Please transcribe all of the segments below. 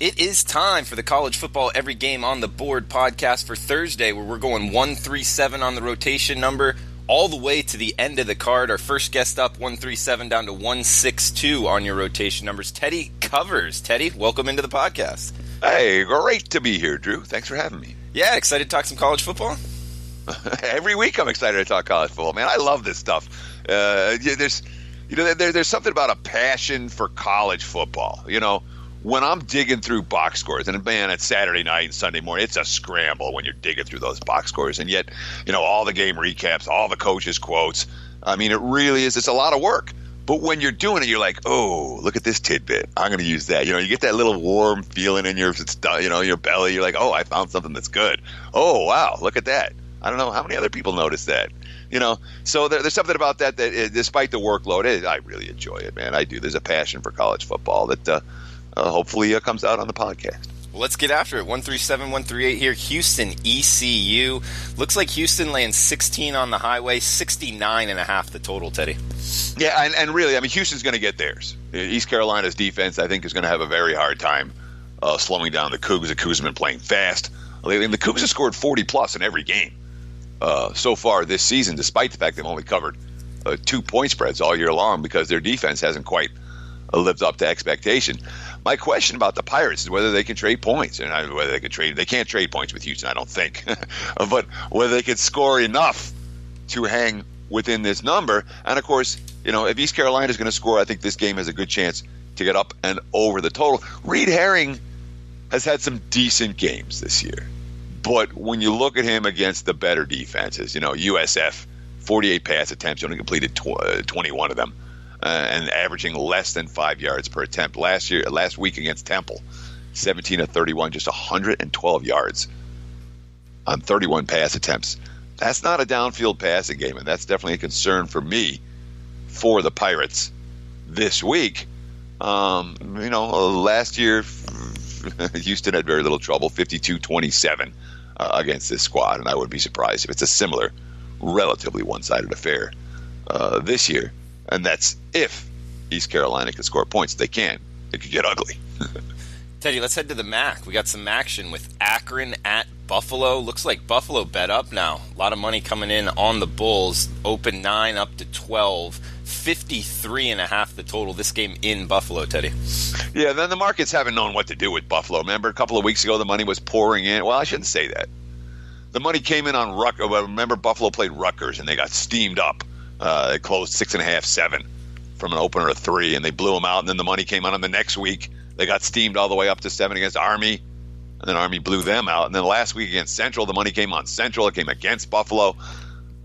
It is time for the College Football Every Game on the Board podcast for Thursday, where we're going 137 on the rotation number all the way to the end of the card. Our first guest up, 137 down to 162 on your rotation numbers. Teddy covers. Teddy, welcome into the podcast. Hey, great to be here, Drew. Thanks for having me. Yeah, excited to talk some college football? Every week I'm excited to talk college football, man. I love this stuff. There's something about a passion for college football. You know, when I'm digging through box scores, and man, it's Saturday night and Sunday morning, it's a scramble when you're digging through those box scores. And yet, you know, all the game recaps, all the coaches' quotes. I mean, it really is. It's a lot of work. But when you're doing it, you're like, oh, look at this tidbit. I'm going to use that. You know, you get that little warm feeling in your belly. You're like, oh, I found something that's good. Oh, wow, look at that. I don't know how many other people notice that. You know, so there's something about that despite the workload, I really enjoy it, man. I do. There's a passion for college football that hopefully comes out on the podcast. Well, let's get after it. 137, 138 here. Houston, ECU. Looks like Houston laying 16 on the highway, 69.5 the total, Teddy. Yeah, and really, I mean, Houston's going to get theirs. East Carolina's defense, I think, is going to have a very hard time slowing down the Cougs. The Cougs have been playing fast. I mean, the Cougs have scored 40-plus in every game so far this season, despite the fact they've only covered 2-point spreads all year long because their defense hasn't quite lived up to expectation. My question about the Pirates is whether they can trade points, and whether they can trade. They can't trade points with Houston, I don't think, but whether they can score enough to hang within this number. And of course, you know, if East Carolina is going to score, I think this game has a good chance to get up and over the total. Reed Herring has had some decent games this year, but when you look at him against the better defenses, you know, USF, 48 pass attempts, only completed 21 of them. And averaging less than 5 yards per attempt. Last week against Temple, 17 of 31, just 112 yards on 31 pass attempts. That's not a downfield passing game, and that's definitely a concern for me for the Pirates this week. You know, last year, Houston had very little trouble, 52-27 against this squad, and I wouldn't be surprised if it's a similar, relatively one-sided affair this year. And that's if East Carolina can score points. They can. It could get ugly. Teddy, let's head to the MAC. We got some action with Akron at Buffalo. Looks like Buffalo bet up now. A lot of money coming in on the Bulls. Open 9 up to 12. 53.5 the total. This game in Buffalo, Teddy. Yeah, then the markets haven't known what to do with Buffalo. Remember, a couple of weeks ago, the money was pouring in. Well, I shouldn't say that. The money came in on Rutgers. Remember, Buffalo played Rutgers, and they got steamed up. They closed 6.5, 7 from an opener of 3, and they blew them out. And then the money came on them the next week. They got steamed all the way up to 7 against Army, and then Army blew them out. And then last week against Central, the money came on Central. It came against Buffalo.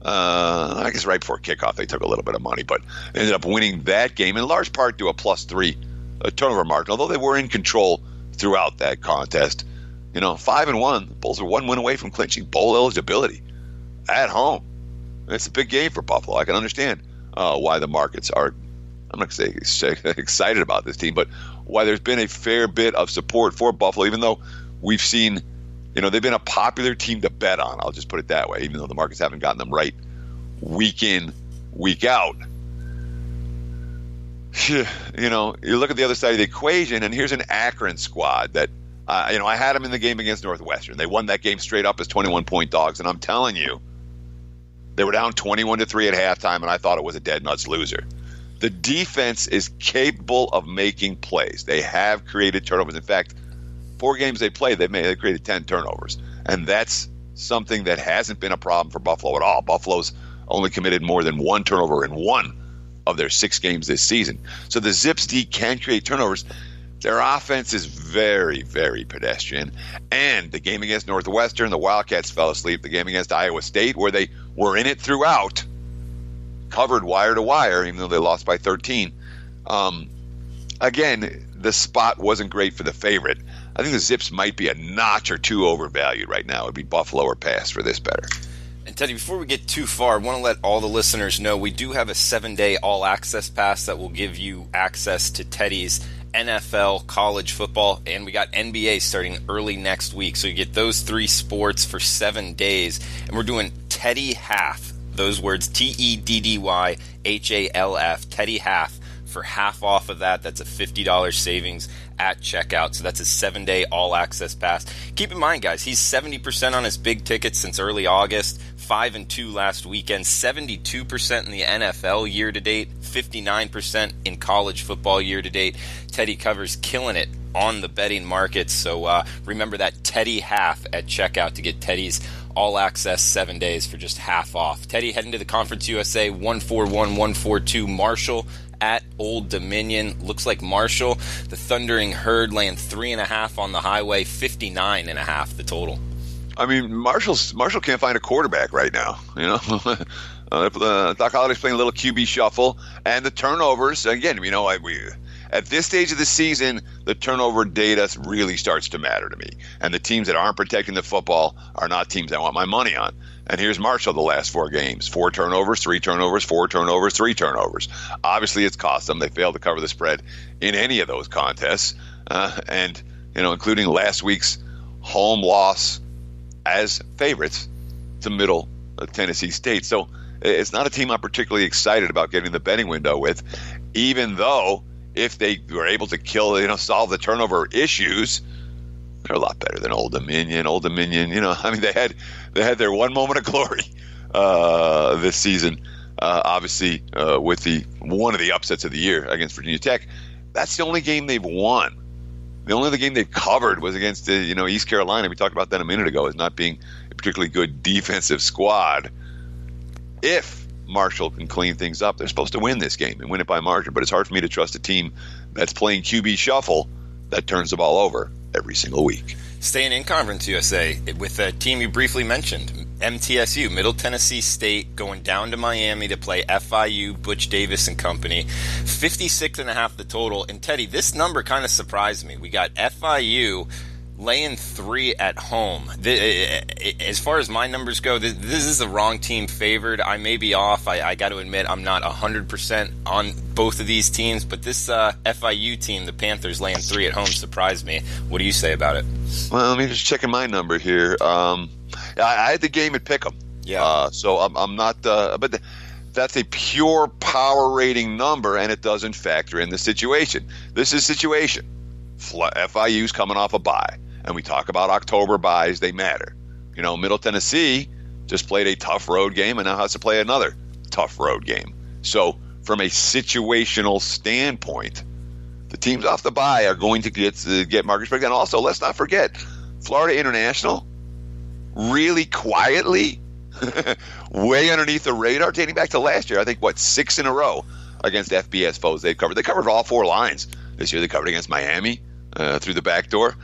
I guess right before kickoff, they took a little bit of money, but they ended up winning that game in large part due to a +3 turnover margin. Although they were in control throughout that contest, you know, 5-1. The Bulls are 1 win away from clinching bowl eligibility at home. It's a big game for Buffalo. I can understand why the markets are, I'm not going to say excited about this team, but why there's been a fair bit of support for Buffalo, even though we've seen, you know, they've been a popular team to bet on. I'll just put it that way, even though the markets haven't gotten them right week in, week out. You know, you look at the other side of the equation, and here's an Akron squad that, you know, I had them in the game against Northwestern. They won that game straight up as 21-point dogs, and I'm telling you, they were down 21-3 at halftime, and I thought it was a dead nuts loser. The defense is capable of making plays. They have created turnovers. In fact, 4 games they played, they created 10 turnovers. And that's something that hasn't been a problem for Buffalo at all. Buffalo's only committed more than 1 turnover in 1 of their 6 games this season. So the Zips D can create turnovers. Their offense is very, very pedestrian. And the game against Northwestern, the Wildcats fell asleep. The game against Iowa State, where they were in it throughout, covered wire to wire, even though they lost by 13. Again, the spot wasn't great for the favorite. I think the Zips might be a notch or 2 overvalued right now. It would be Buffalo or pass for this better. And Teddy, before we get too far, I want to let all the listeners know we do have a 7-day all-access pass that will give you access to Teddy's NFL, college football, and we got NBA starting early next week. So you get those 3 sports for 7 days. And we're doing Teddy Half. Those words, TEDDYHALF, Teddy Half, for half off of that. That's a $50 savings at checkout. So that's a 7-day all-access pass. Keep in mind, guys, he's 70% on his big tickets since early August, 5-2 last weekend, 72% in the NFL year-to-date, 59% in college football year-to-date. Teddy Covers killing it on the betting markets. So remember that Teddy half at checkout to get Teddy's all-access 7 days for just half off. Teddy heading to the Conference USA, 141-142 Marshall at Old Dominion. Looks like Marshall, the Thundering Herd, laying 3.5 on the highway, 59.5 the total. I mean, Marshall can't find a quarterback right now. You know, Doc Holliday's playing a little QB shuffle, and the turnovers again. You know, at this stage of the season, the turnover data really starts to matter to me. And the teams that aren't protecting the football are not teams I want my money on. And here's Marshall the last 4 games: 4 turnovers, 3 turnovers, 4 turnovers, 3 turnovers. Obviously, it's cost them. They failed to cover the spread in any of those contests, and including last week's home loss as favorites to Middle Tennessee State. So it's not a team I'm particularly excited about getting the betting window with, even though if they were able to solve the turnover issues, they're a lot better than Old Dominion. Old Dominion, I mean, they had their one moment of glory this season, obviously with one of the upsets of the year against Virginia Tech. That's the only game they've won. The only other game they've covered was against East Carolina. We talked about that a minute ago as not being a particularly good defensive squad. If Marshall can clean things up, they're supposed to win this game and win it by margin. But it's hard for me to trust a team that's playing QB shuffle that turns the ball over every single week. Staying in Conference USA with a team you briefly mentioned, MTSU, Middle Tennessee State, going down to Miami to play FIU, Butch Davis and company. 56.5 the total. And Teddy, this number kind of surprised me. We got FIU laying 3 at home. As far as my numbers go, this is the wrong team favored. I may be off. I got to admit I'm not 100% on both of these teams, but this FIU team, the Panthers, laying 3 at home surprised me. What do you say about it? Well, let me just check my number here. I had the game at Pick'em. Yeah. So I'm not, but that's a pure power rating number, and it doesn't factor in the situation. This is situation. FIU's coming off a bye, and we talk about October buys. They matter. Middle Tennessee just played a tough road game and now has to play another tough road game. So from a situational standpoint, the teams off the bye are going to get market spread. And also, let's not forget, Florida International really quietly, way underneath the radar, dating back to last year. I think, 6 in a row against FBS foes they've covered. They covered all 4 lines. This year they covered against Miami through the back door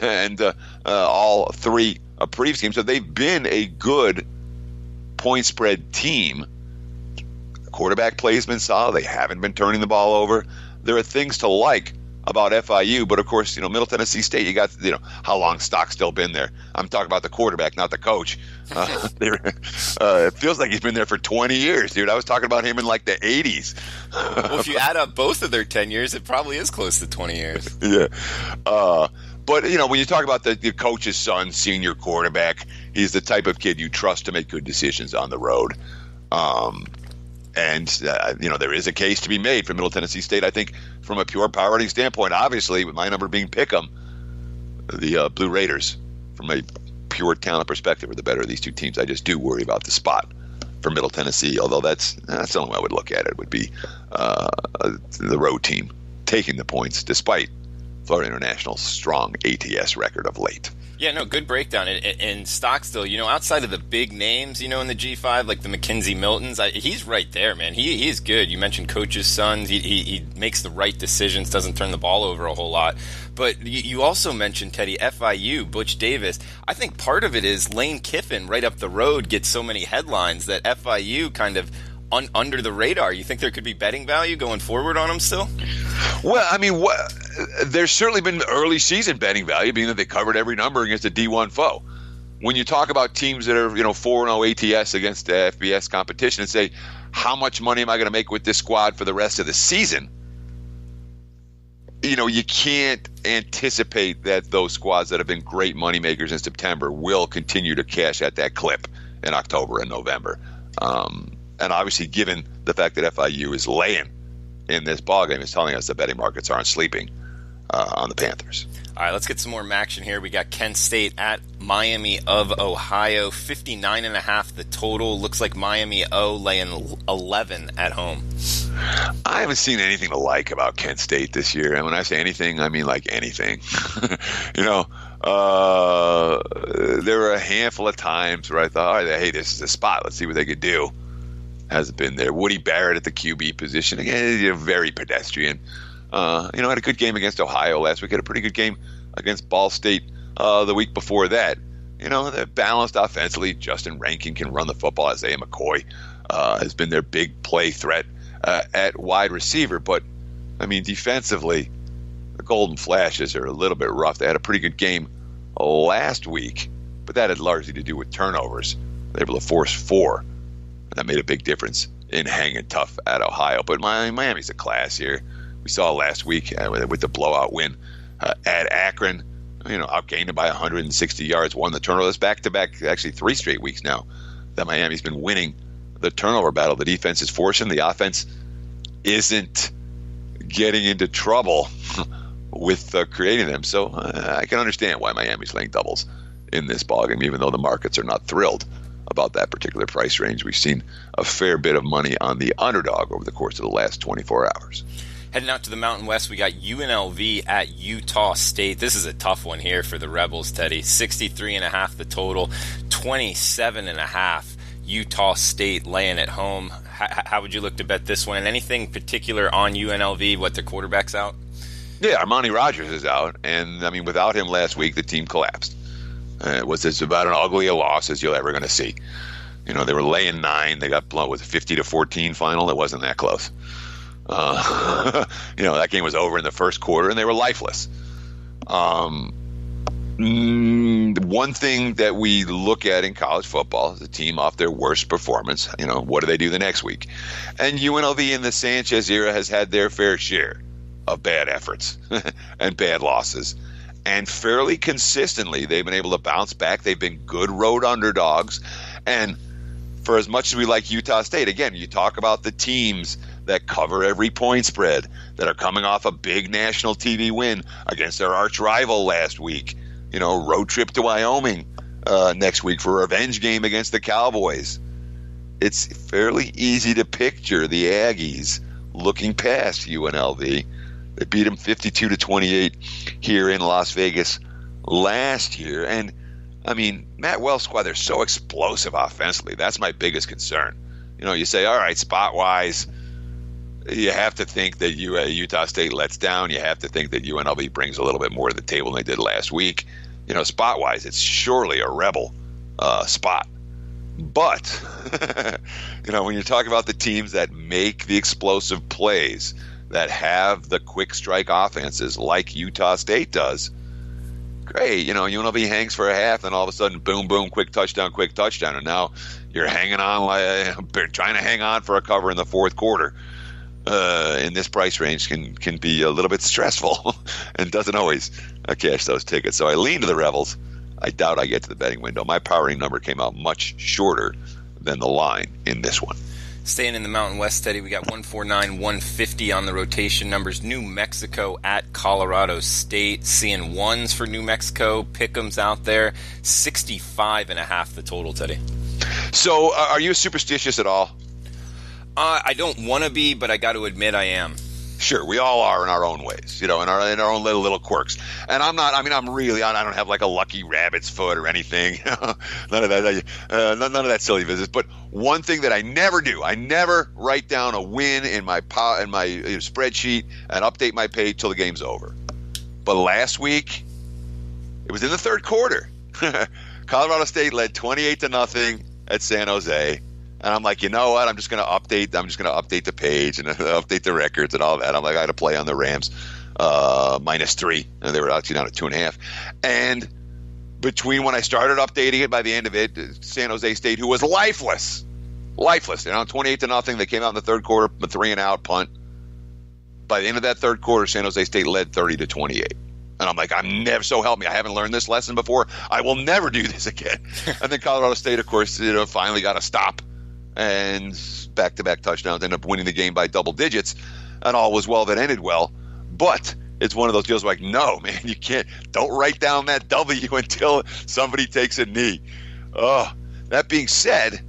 and all 3 previous games. So they've been a good point spread team. The quarterback play has been solid. They haven't been turning the ball over. There are things to like about FIU, but of course, Middle Tennessee State, you got, how long Stock's still been there. I'm talking about the quarterback, not the coach. It feels like he's been there for 20 years, dude. I was talking about him in like the 80s. Well, if you add up both of their 10 years, it probably is close to 20 years. Yeah. But, when you talk about the coach's son, senior quarterback, he's the type of kid you trust to make good decisions on the road. And there is a case to be made for Middle Tennessee State, I think, from a pure power rating standpoint. Obviously, with my number being Pick'em, the Blue Raiders, from a pure talent perspective, are the better of these 2 teams. I just do worry about the spot for Middle Tennessee, although that's the only way I would look at it, would be the road team taking the points, despite Florida International's strong ATS record of late. Yeah, no, good breakdown. And Stockstill, outside of the big names, in the G5, like the McKenzie Miltons, he's right there, man. He is good. You mentioned coach's sons. He makes the right decisions, doesn't turn the ball over a whole lot. But you also mentioned, Teddy, FIU, Butch Davis. I think part of it is Lane Kiffin right up the road gets so many headlines that FIU kind of under the radar. You think there could be betting value going forward on them still? Well, I mean, there's certainly been early season betting value, being that they covered every number against a D1 foe. When you talk about teams that are 4-0 ATS against the FBS competition and say, how much money am I going to make with this squad for the rest of the season? You can't anticipate that those squads that have been great money makers in September will continue to cash at that clip in October and November. And obviously, given the fact that FIU is laying in this ballgame, is telling us the betting markets aren't sleeping. on the Panthers. All right, let's get some more action here. We got Kent State at Miami of Ohio, 59.5 the total. Looks like Miami laying 11 at home. I haven't seen anything to like about Kent State this year. And when I say anything, I mean like anything. There were a handful of times where I thought, all right, hey, this is a spot. Let's see what they could do. Hasn't been there. Woody Barrett at the QB position. Again, very pedestrian. Had a good game against Ohio last week. Had a pretty good game against Ball State the week before that. They're balanced offensively. Justin Rankin can run the football. Isaiah McCoy has been their big play threat at wide receiver. But, defensively, the Golden Flashes are a little bit rough. They had a pretty good game last week, but that had largely to do with turnovers. They were able to force 4. And that made a big difference in hanging tough at Ohio. But Miami's a class here. We saw last week with the blowout win at Akron, outgained it by 160 yards, won the turnovers back-to-back, actually 3 straight weeks now that Miami's been winning the turnover battle. The defense is forcing. The offense isn't getting into trouble with creating them. So I can understand why Miami's laying doubles in this ballgame, even though the markets are not thrilled about that particular price range. We've seen a fair bit of money on the underdog over the course of the last 24 hours. Heading out to the Mountain West, we got UNLV at Utah State. This is a tough one here for the Rebels, Teddy. 63.5 the total, 27.5 Utah State laying at home. How would you look to bet this one? And anything particular on UNLV, what their quarterback's out? Yeah, Armani Rogers is out. And, without him last week, the team collapsed. It was as about an ugly a loss as you're ever going to see. They were laying 9. They got blown with a 50-14 final. It wasn't that close. That game was over in the first quarter, and they were lifeless. One thing that we look at in college football is the team off their worst performance. What do they do the next week? And UNLV in the Sanchez era has had their fair share of bad efforts and bad losses. And fairly consistently, they've been able to bounce back. They've been good road underdogs. And for as much as we like Utah State, again, you talk about the teams that cover every point spread, that are coming off a big national TV win against their arch rival last week. Road trip to Wyoming next week for a revenge game against the Cowboys. It's fairly easy to picture the Aggies looking past UNLV. They beat them 52-28 here in Las Vegas last year. And, Matt Wells' squad, they're so explosive offensively. That's my biggest concern. You say, all right, spot-wise, you have to think that Utah State lets down. You have to think that UNLV brings a little bit more to the table than they did last week. Spot-wise, it's surely a Rebel spot. But, when you talk about the teams that make the explosive plays, that have the quick strike offenses like Utah State does, great. UNLV hangs for a half, and all of a sudden, boom, boom, quick touchdown. And now you're hanging on, trying to hang on for a cover in the fourth quarter. In this price range can be a little bit stressful and doesn't always cash those tickets. So I lean to the Rebels. I doubt I get to the betting window. My powering number came out much shorter than the line in this one. Staying in the Mountain West, Teddy, we got 149, 150 on the rotation numbers. New Mexico at Colorado State. Seeing ones for New Mexico. Pick'ems out there. 65.5 the total, Teddy. So are you superstitious at all? I don't want to be, but I got to admit I am. Sure, we all are in our own ways, in our own little quirks. And I'm not. I don't have like a lucky rabbit's foot or anything. None of that. None of that silly business. But one thing that I never do, I never write down a win in my spreadsheet and update my page till the game's over. But last week, it was in the third quarter. Colorado State led 28-0 at San Jose. And I'm like, you know what? I'm just going to update the page and update the records and all that. I'm like, I got to play on the Rams -3, and they were actually down at 2.5. And between when I started updating it, by the end of it, San Jose State, who was lifeless, 28-0. They came out in the third quarter, a 3-and-out punt. By the end of that third quarter, San Jose State led 30-28. And I'm like, I'm never, so help me, I haven't learned this lesson before. I will never do this again. And then Colorado State, of course, finally got a stop. And back-to-back touchdowns, ended up winning the game by double digits, and all was well that ended well. But it's one of those deals like, no, man, you can't. Don't write down that W until somebody takes a knee. That being said,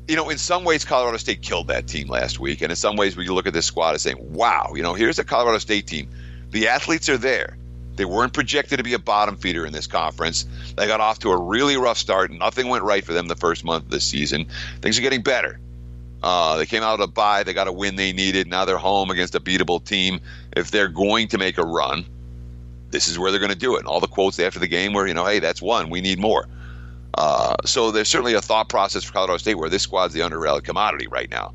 in some ways, Colorado State killed that team last week. And in some ways, when you look at this squad and saying, wow, here's a Colorado State team. The athletes are there. They weren't projected to be a bottom feeder in this conference. They got off to a really rough start. Nothing went right for them the first month of the season. Things are getting better. They came out of a bye. They got a win they needed. Now they're home against a beatable team. If they're going to make a run, this is where they're going to do it. And all the quotes after the game were, hey, that's one. We need more. So there's certainly a thought process for Colorado State where this squad's the underrated commodity right now.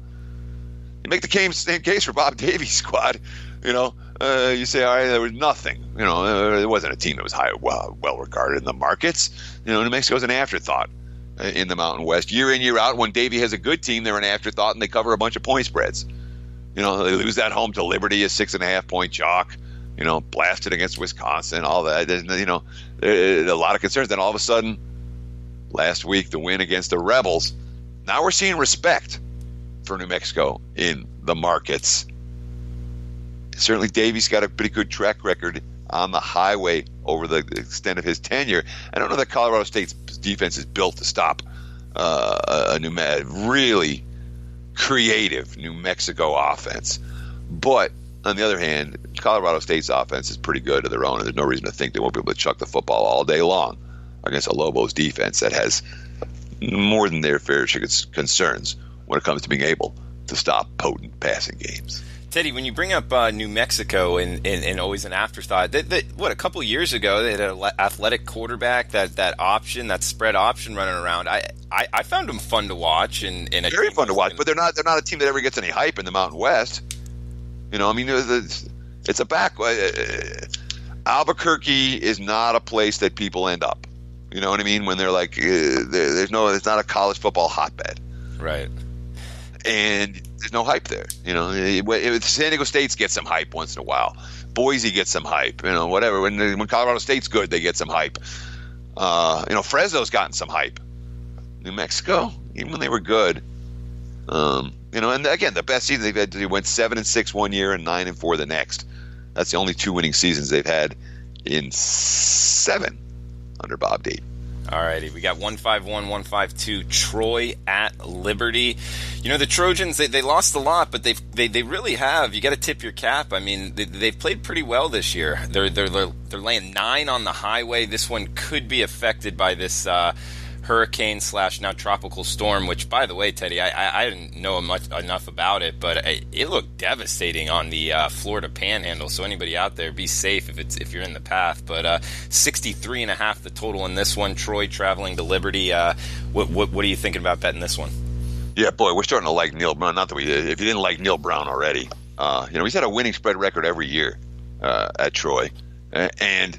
You make the same case for Bob Davies' squad. You say, all right, there was nothing. It wasn't a team that was well regarded in the markets. New Mexico's an afterthought in the Mountain West. Year in, year out, when Davie has a good team, they're an afterthought, and they cover a bunch of point spreads. They lose that home to Liberty, a 6.5-point chalk. Blasted against Wisconsin, all that. There's a lot of concerns. Then all of a sudden, last week, the win against the Rebels. Now we're seeing respect for New Mexico in the markets. Certainly, Davie's got a pretty good track record on the highway over the extent of his tenure. I don't know that Colorado State's defense is built to stop a really creative New Mexico offense. But on the other hand, Colorado State's offense is pretty good of their own, and there's no reason to think they won't be able to chuck the football all day long against a Lobos defense that has more than their fair share of concerns when it comes to being able to stop potent passing games. Teddy, when you bring up New Mexico and always an afterthought, a couple years ago they had an athletic quarterback, that option, that spread option running around. I found them fun to watch and very fun to watch, but they're not a team that ever gets any hype in the Mountain West. It's a back. Albuquerque is not a place that people end up. You know what I mean? When they're like, it's not a college football hotbed, right? And there's no hype there. San Diego State's get some hype once in a while. Boise gets some hype. Whatever. When Colorado State's good, they get some hype. Fresno's gotten some hype. New Mexico, even when they were good, and again, the best season they've had, they went 7-6 one year and 9-4 the next. That's the only two winning seasons they've had in 7 under Bob Davie. All righty, we got 151, 152, Troy at Liberty. The Trojans, they lost a lot, but they really have. You got to tip your cap. I mean, they've played pretty well this year. They're laying 9 on the highway. This one could be affected by this hurricane / now tropical storm, which, by the way, Teddy, I didn't know enough about it, but it looked devastating on the Florida Panhandle. So anybody out there, be safe if you're in the path. But 63.5 the total in this one. Troy traveling to Liberty. What are you thinking about betting this one? Yeah, boy, we're starting to like Neil Brown. Not that if you didn't like Neil Brown already, he's had a winning spread record every year at Troy, and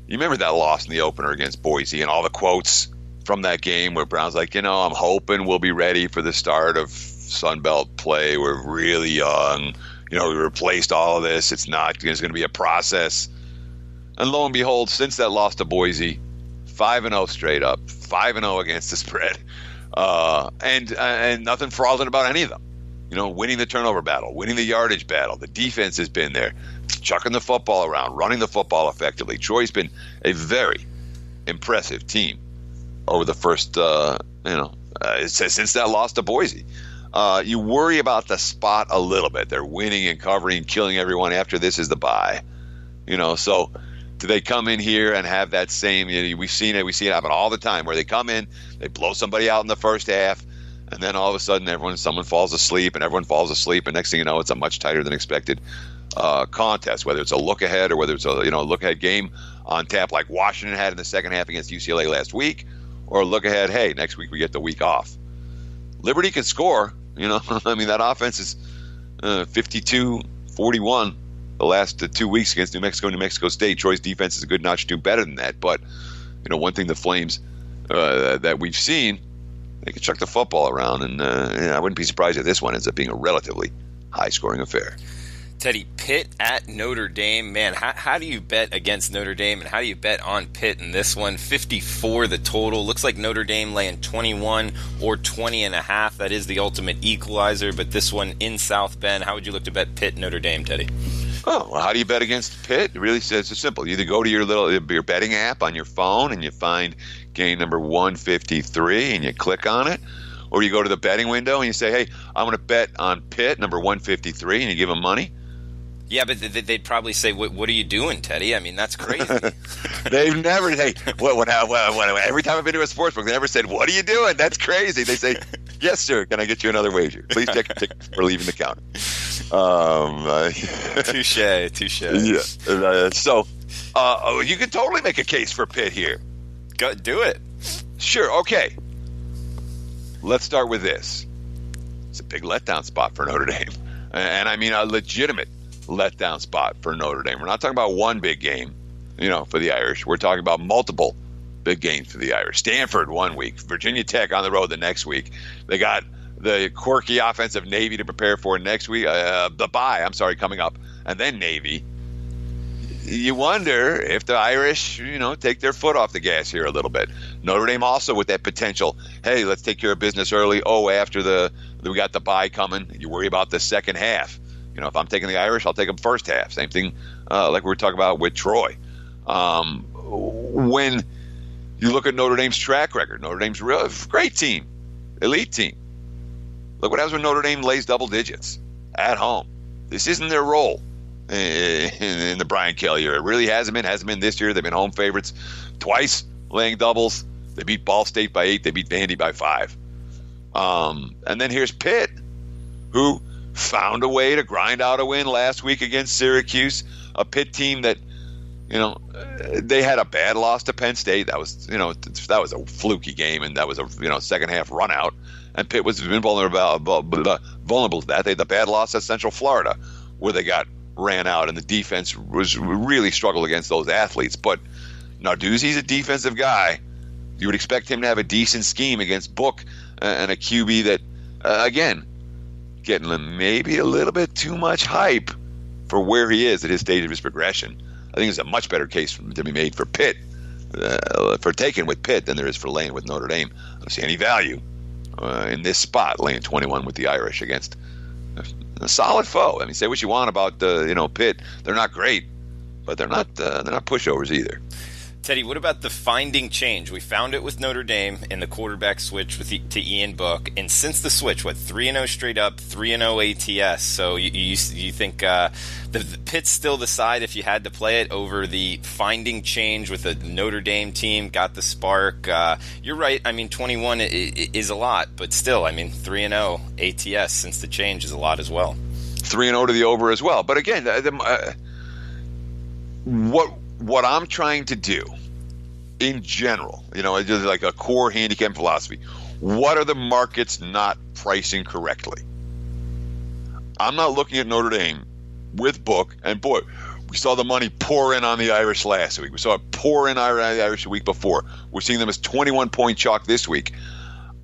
you remember that loss in the opener against Boise and all the quotes from that game where Brown's like, I'm hoping we'll be ready for the start of Sunbelt play. We're really young. We replaced all of this. It's going to be a process. And lo and behold, since that loss to Boise, 5-0 straight up, 5-0 against the spread, and nothing fraudulent about any of them. Winning the turnover battle, winning the yardage battle. The defense has been there, chucking the football around, running the football effectively. Troy's been a very impressive team over the first, since that loss to Boise. You worry about the spot a little bit. They're winning and covering and killing everyone. After this is the bye. So do they come in here and have that same, we've seen it happen all the time where they come in, they blow somebody out in the first half, and then all of a sudden someone falls asleep and everyone falls asleep, and next thing you know, it's a much tighter than expected contest, whether it's a look ahead or whether it's a look ahead game on tap like Washington had in the second half against UCLA last week, or look ahead, hey, next week we get the week off. Liberty can score, that offense is 52-41 the last 2 weeks against New Mexico State. Troy's defense is a good notch, do better than that. But, one thing the Flames that we've seen, they can chuck the football around. And I wouldn't be surprised if this one ends up being a relatively high-scoring affair. Teddy, Pitt at Notre Dame. Man, how do you bet against Notre Dame, and how do you bet on Pitt in this one? 54 the total. Looks like Notre Dame laying 21 or 20.5. That is the ultimate equalizer, but this one in South Bend. How would you look to bet Pitt Notre Dame, Teddy? Oh, well, how do you bet against Pitt? It really says it's simple. You either go to your betting app on your phone and you find game number 153 and you click on it, or you go to the betting window and you say, hey, I'm going to bet on Pitt, number 153, and you give them money. Yeah, but they'd probably say, what are you doing, Teddy? I mean, that's crazy. They've never, every time I've been to a sportsbook, they never said, what are you doing? That's crazy. They say, yes, sir. Can I get you another wager? Please check your ticket before leaving the counter. Touche. Yeah. So you can totally make a case for Pitt here. Go do it. Sure. Okay. Let's start with this. It's a big letdown spot for Notre Dame. And I mean a legitimate letdown spot for Notre Dame. We're not talking about one big game, for the Irish. We're talking about multiple big games for the Irish. Stanford 1 week, Virginia Tech on the road the next week. They got the quirky offensive Navy to prepare for next week. The bye, coming up. And then Navy. You wonder if the Irish, take their foot off the gas here a little bit. Notre Dame also with that potential, hey, let's take care of business early. Oh, after we got the bye coming, you worry about the second half. If I'm taking the Irish, I'll take them first half. Same thing like we were talking about with Troy. When you look at Notre Dame's track record, Notre Dame's real great team, elite team. Look what happens when Notre Dame lays double digits at home. This isn't their role in the Brian Kelly year. It really hasn't been this year. They've been home favorites twice, laying doubles. They beat Ball State by 8. They beat Vandy by 5. And then here's Pitt, who found a way to grind out a win last week against Syracuse, a Pitt team that, they had a bad loss to Penn State. That was, that was a fluky game, and that was a, second half run out. And Pitt was vulnerable to that. They had the bad loss at Central Florida, where they got ran out, and the defense was really struggled against those athletes. But Narduzzi's a defensive guy. You would expect him to have a decent scheme against Book and a QB that, again, getting maybe a little bit too much hype for where he is at his stage of his progression. I think there's a much better case to be made for Pitt, for taking with Pitt than there is for laying with Notre Dame. I don't see any value in this spot, laying 21 with the Irish against a solid foe. I mean, say what you want about Pitt. They're not great, but they're not pushovers either. Teddy, what about the finding change? We found it with Notre Dame in the quarterback switch to Ian Book, and since the switch, 3-0 straight up, 3-0 ATS. So you think the Pitt's still the side if you had to play it over the finding change with the Notre Dame team, got the spark. You're right. I mean, 21 is a lot, but still, 3-0 ATS since the change is a lot as well. 3-0 to the over as well. But again, what I'm trying to do in general, just like a core handicap philosophy, what are the markets not pricing correctly? I'm not looking at Notre Dame with Book, and boy, we saw the money pour in on the Irish last week. We saw it pour in on the Irish the week before. We're seeing them as 21-point chalk this week.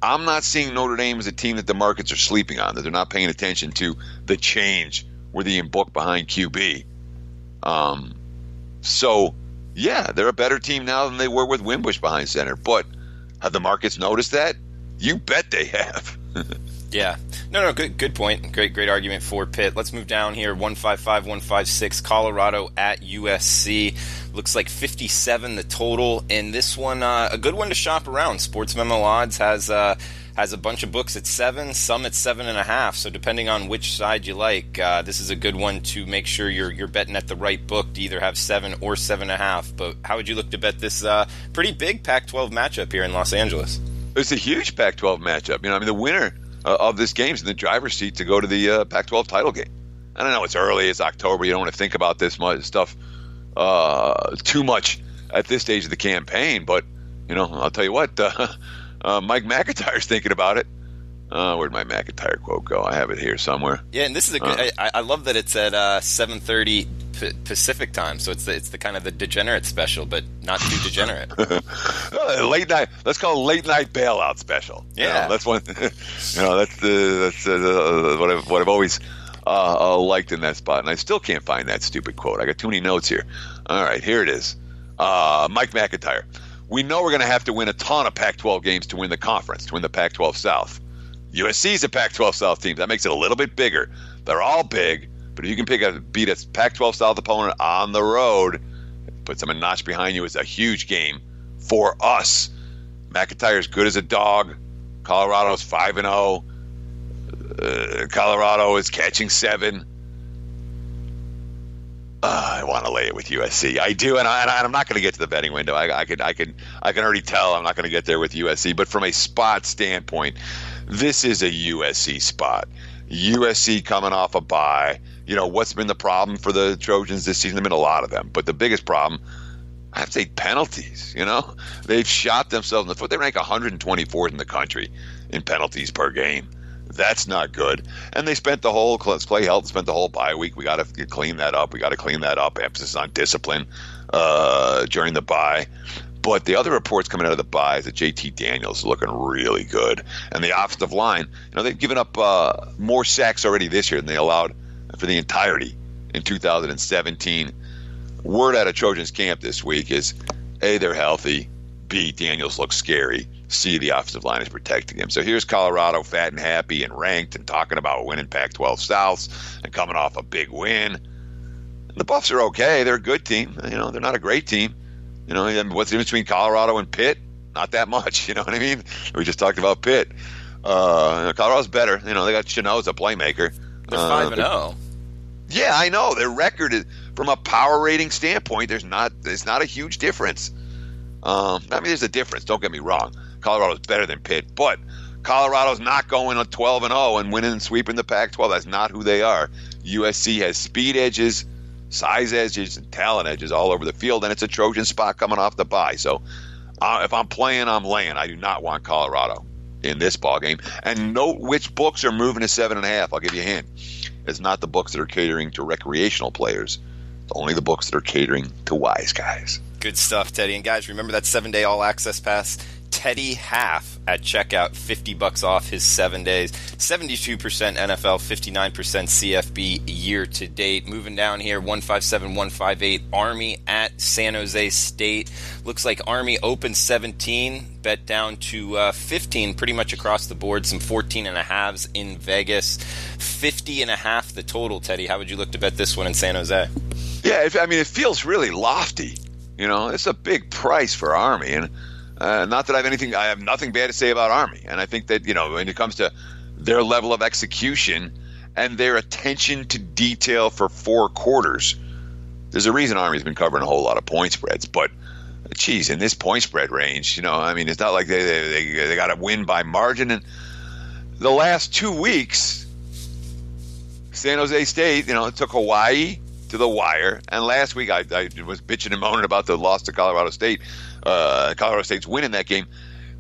I'm not seeing Notre Dame as a team that the markets are sleeping on, that they're not paying attention to the change with Ian Book behind QB. So, yeah, they're a better team now than they were with Wimbush behind center. But have the markets noticed that? You bet they have. Yeah. No, good point. Great argument for Pitt. Let's move down here. 155, 156, Colorado at USC. Looks like 57 the total. And this one, a good one to shop around. Sportsmemo Odds has a bunch of books at 7, some at 7.5. So depending on which side you like, this is a good one to make sure you're betting at the right book to either have 7 or 7.5. But how would you look to bet this pretty big Pac-12 matchup here in Los Angeles? It's a huge Pac-12 matchup. The winner of this game is in the driver's seat to go to the Pac-12 title game. I don't know. It's early. It's October. You don't want to think about this stuff too much at this stage of the campaign. But, I'll tell you what, Mike McIntyre's thinking about it. Where'd my McIntyre quote go? I have it here somewhere. Yeah, and this is a good. I love that it's at 7:30 Pacific time, so it's the kind of the degenerate special, but not too degenerate. Late night. Let's call it late night bailout special. Yeah, that's one. That's what I've always liked in that spot, and I still can't find that stupid quote. I got too many notes here. All right, here it is. Mike McIntyre. We know we're going to have to win a ton of Pac-12 games to win the conference, to win the Pac-12 South. USC's a Pac-12 South team. That makes it a little bit bigger. They're all big, But if you can beat a Pac-12 South opponent on the road, puts them a notch behind you, is a huge game for us. McIntyre's good as a dog. Colorado's 5-0. Colorado is catching 7. I want to lay it with USC. I do, and I'm not going to get to the betting window. I can already tell I'm not going to get there with USC. But from a spot standpoint, this is a USC spot. USC coming off a bye. You know, what's been the problem for the Trojans this season? There have been a lot of them. But the biggest problem, I have to say, penalties. You know, they've shot themselves in the foot. They rank 124th in the country in penalties per game. That's not good. And they spent the whole Clay Helton spent the whole bye week. We got to clean that up. Emphasis on discipline during the bye. But the other reports coming out of the bye is that JT Daniels is looking really good. And the offensive line, you know, they've given up more sacks already this year than they allowed for the entirety in 2017. Word out of Trojans camp this week is A, they're healthy. B, Daniels looks scary. C, the offensive line is protecting him. So here's Colorado fat and happy and ranked and talking about winning Pac-12 South and coming off a big win. The Buffs are okay. They're a good team. You know, they're not a great team. You know, what's in between Colorado and Pitt? Not that much. You know what I mean? We just talked about Pitt. Colorado's better. You know, they got Chenot's a playmaker. They're 5-0. Yeah, I know. Their record is, from a power rating standpoint, there's not a huge difference. I mean, there's a difference. Don't get me wrong. Colorado's better than Pitt, but Colorado's not going on 12-0 and winning and sweeping the Pac-12. That's not who they are. USC has speed edges, size edges, and talent edges all over the field, and it's a Trojan spot coming off the bye. So if I'm playing, I'm laying. I do not want Colorado in this ball game. And note which books are moving to 7.5. I'll give you a hint. It's not the books that are catering to recreational players. It's only the books that are catering to wise guys. Good stuff, Teddy. And guys, remember that 7-day all-access pass? Teddy Half at checkout, $50 off his 7 days. 72% NFL, 59% CFB year to date. Moving down here, 157, 158 Army at San Jose State. Looks like Army opened 17, bet down to 15 pretty much across the board. Some 14.5s in Vegas. 50.5 the total, Teddy. How would you look to bet this one in San Jose? Yeah, it feels really lofty. You know, it's a big price for Army, and not that I have nothing bad to say about Army. And I think that, you know, when it comes to their level of execution and their attention to detail for 4 quarters, there's a reason Army's been covering a whole lot of point spreads. But, geez, in this point spread range, you know, I mean, it's not like they got to win by margin. And the last 2 weeks, San Jose State, you know, took Hawaii to the wire. And last week I was bitching and moaning about the loss to Colorado State. Colorado State's win in that game.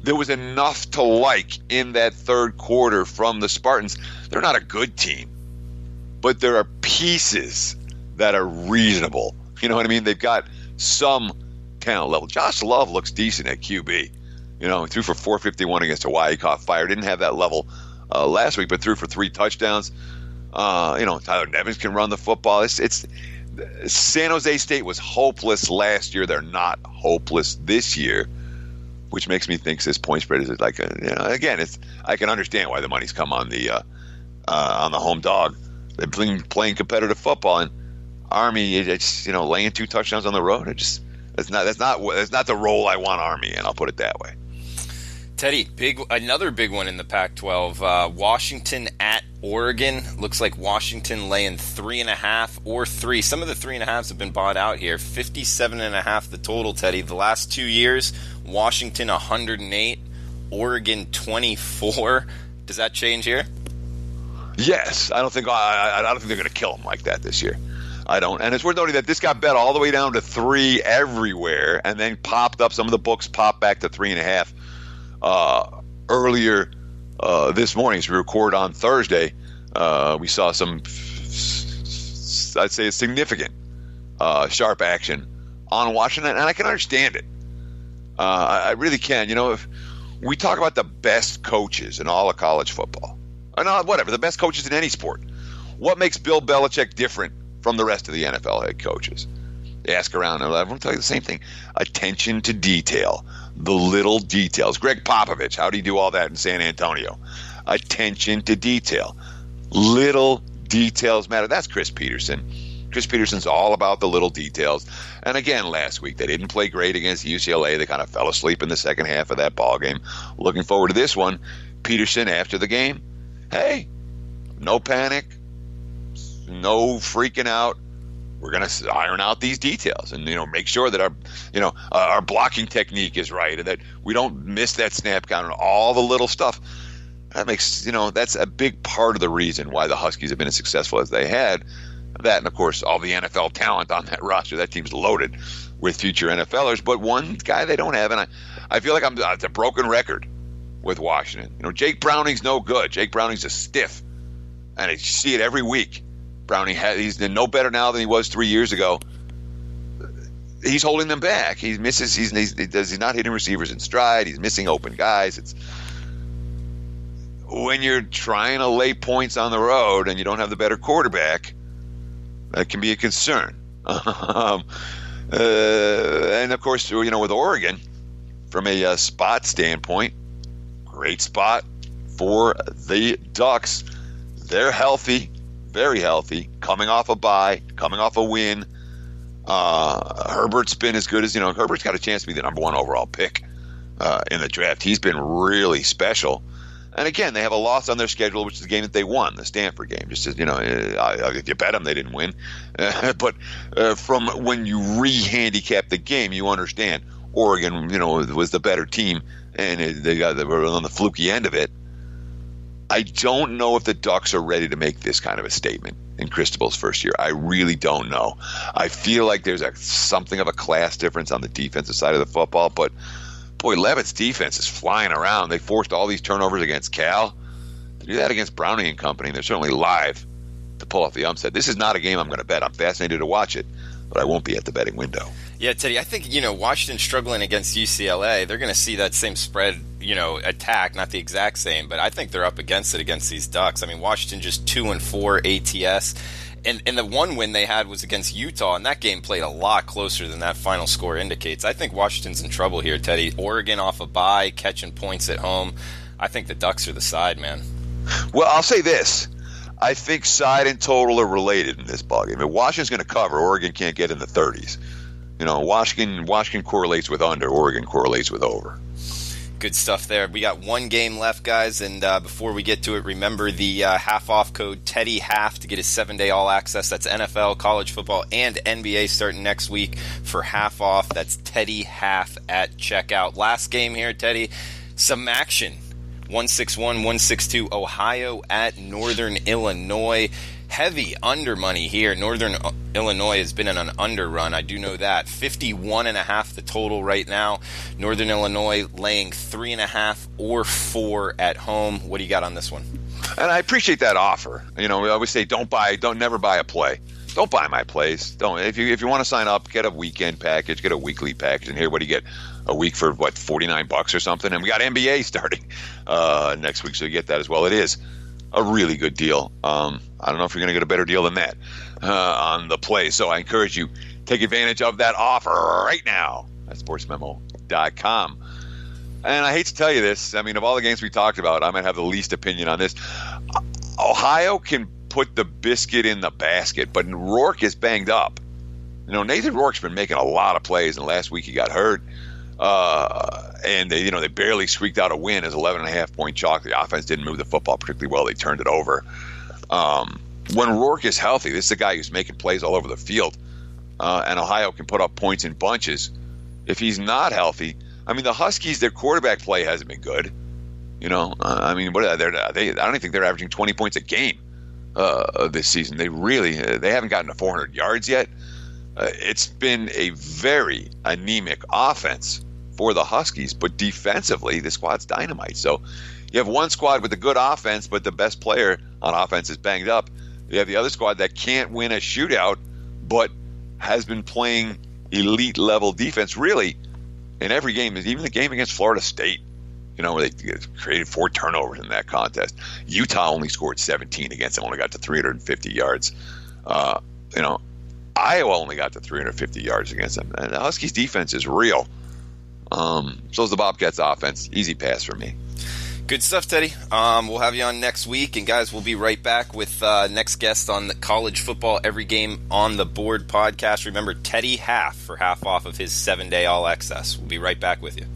There was enough to like in that third quarter from the Spartans. They're not a good team, but there are pieces that are reasonable. You know what I mean? They've got some talent level. Josh Love looks decent at QB. You know, he threw for 451 against Hawaii, caught fire. Didn't have that level last week, but threw for 3 touchdowns. You know, Tyler Nevins can run the football. It's San Jose State was hopeless last year. They're not hopeless this year, which makes me think this point spread is like again, I can understand why the money's come on the home dog. They've been playing competitive football, and Army, it's, you know, laying 2 touchdowns on the road. That's not the role I want Army in. I'll put it that way. Teddy, another big one in the Pac-12. Washington at Oregon. Looks like Washington laying 3.5 or 3. Some of the 3.5s have been bought out here. 57.5 the total, Teddy. The last 2 years, Washington 108, Oregon 24. Does that change here? Yes, I don't think they're going to kill them like that this year. I don't. And it's worth noting that this got bet all the way down to 3 everywhere, and then popped up. Some of the books popped back to 3.5 earlier this morning. As we record on Thursday, we saw some, I'd say, a significant sharp action on Washington, and I can understand it. I really can. You know, if we talk about the best coaches in all of college football, or not, whatever, the best coaches in any sport, what makes Bill Belichick different from the rest of the NFL head coaches? Ask around, and everyone will tell you the same thing. Attention to detail, the little details. Greg Popovich, how do you do all that in San Antonio? Attention to detail, little details matter. That's Chris Peterson. Chris Peterson's all about the little details. And again, last week, they didn't play great against UCLA. They kind of fell asleep in the second half of that ball game. Looking forward to this one. Peterson, after the game, hey, no panic, no freaking out. We're going to iron out these details and, make sure that our blocking technique is right and that we don't miss that snap count and all the little stuff. That makes, that's a big part of the reason why the Huskies have been as successful as they had. That, and of course, all the NFL talent on that roster. That team's loaded with future NFLers. But one guy they don't have, and I feel like it's a broken record with Washington. Jake Browning's no good. Jake Browning's a stiff. And you see it every week. He's no better now than he was 3 years ago. He's holding them back. He misses. He's not hitting receivers in stride. He's missing open guys. It's when you're trying to lay points on the road and you don't have the better quarterback, that can be a concern. And of course, with Oregon, from a spot standpoint, great spot for the Ducks. They're healthy. Very healthy, coming off a bye, coming off a win. Herbert's been as good as, Herbert's got a chance to be the number one overall pick in the draft. He's been really special. And again, they have a loss on their schedule, which is the game that they won, the Stanford game. Just as, if you bet them, they didn't win. But from when you re-handicap the game, you understand Oregon, was the better team, and they were on the fluky end of it. I don't know if the Ducks are ready to make this kind of a statement in Cristobal's first year. I really don't know. I feel like there's something of a class difference on the defensive side of the football, but boy, Levitt's defense is flying around. They forced all these turnovers against Cal. To do that against Browning and company, they're certainly live to pull off the upset. This is not a game I'm going to bet. I'm fascinated to watch it, but I won't be at the betting window. Yeah, Teddy, I think, Washington struggling against UCLA, they're going to see that same spread, attack, not the exact same, but I think they're up against it against these Ducks. I mean, Washington just 2-4 ATS, and the one win they had was against Utah, and that game played a lot closer than that final score indicates. I think Washington's in trouble here, Teddy. Oregon off a bye, catching points at home. I think the Ducks are the side, man. Well, I'll say this. I think side and total are related in this ballgame. If Washington's going to cover, Oregon can't get in the 30s. Washington correlates with under, Oregon correlates with over. Good stuff there. We got one game left, guys, and before we get to it, remember the half-off code TEDDYHALF to get a 7-day all-access. That's NFL, college football, and NBA starting next week for half off. That's TEDDYHALF at checkout. Last game here, Teddy, some action. 161-162 Ohio at Northern Illinois. Heavy under money here. Northern Illinois has been in an under run. I do know that. 51.5 the total right now. Northern Illinois laying 3.5 or 4 at home. What do you got on this one? And I appreciate that offer. We always say don't never buy a play. Don't buy my plays. Don't. If you want to sign up, get a weekend package, get a weekly package, and here, what do you get? A week for $49 or something? And we got NBA starting next week, so you get that as well. It is a really good deal. I don't know if you're going to get a better deal than that on the play. So I encourage you, take advantage of that offer right now at sportsmemo.com. And I hate to tell you this. I mean, of all the games we talked about, I might have the least opinion on this. Ohio can put the biscuit in the basket, but Rourke is banged up. Nathan Rourke's been making a lot of plays, and last week he got hurt. And they barely squeaked out a win as 11.5 point chalk. The offense didn't move the football particularly well. They turned it over. When Rourke is healthy, this is a guy who's making plays all over the field. And Ohio can put up points in bunches. If he's not healthy, I mean, the Huskies, their quarterback play hasn't been good. I mean, what are they? I don't think they're averaging 20 points a game this season. They haven't gotten to 400 yards yet. It's been a very anemic offense for the Huskies, but defensively, the squad's dynamite. So you have one squad with a good offense, but the best player on offense is banged up. You have the other squad that can't win a shootout, but has been playing elite level defense really in every game, even the game against Florida State, where they created 4 turnovers in that contest. Utah only scored 17 against them, only got to 350 yards. Iowa only got to 350 yards against them. And the Huskies' defense is real. So is the Bobcats' offense. Easy pass for me. Good stuff, Teddy. We'll have you on next week. And, guys, we'll be right back with next guest on the College Football Every Game on the Board podcast. Remember, Teddy Half for half off of his 7-day all access. We'll be right back with you.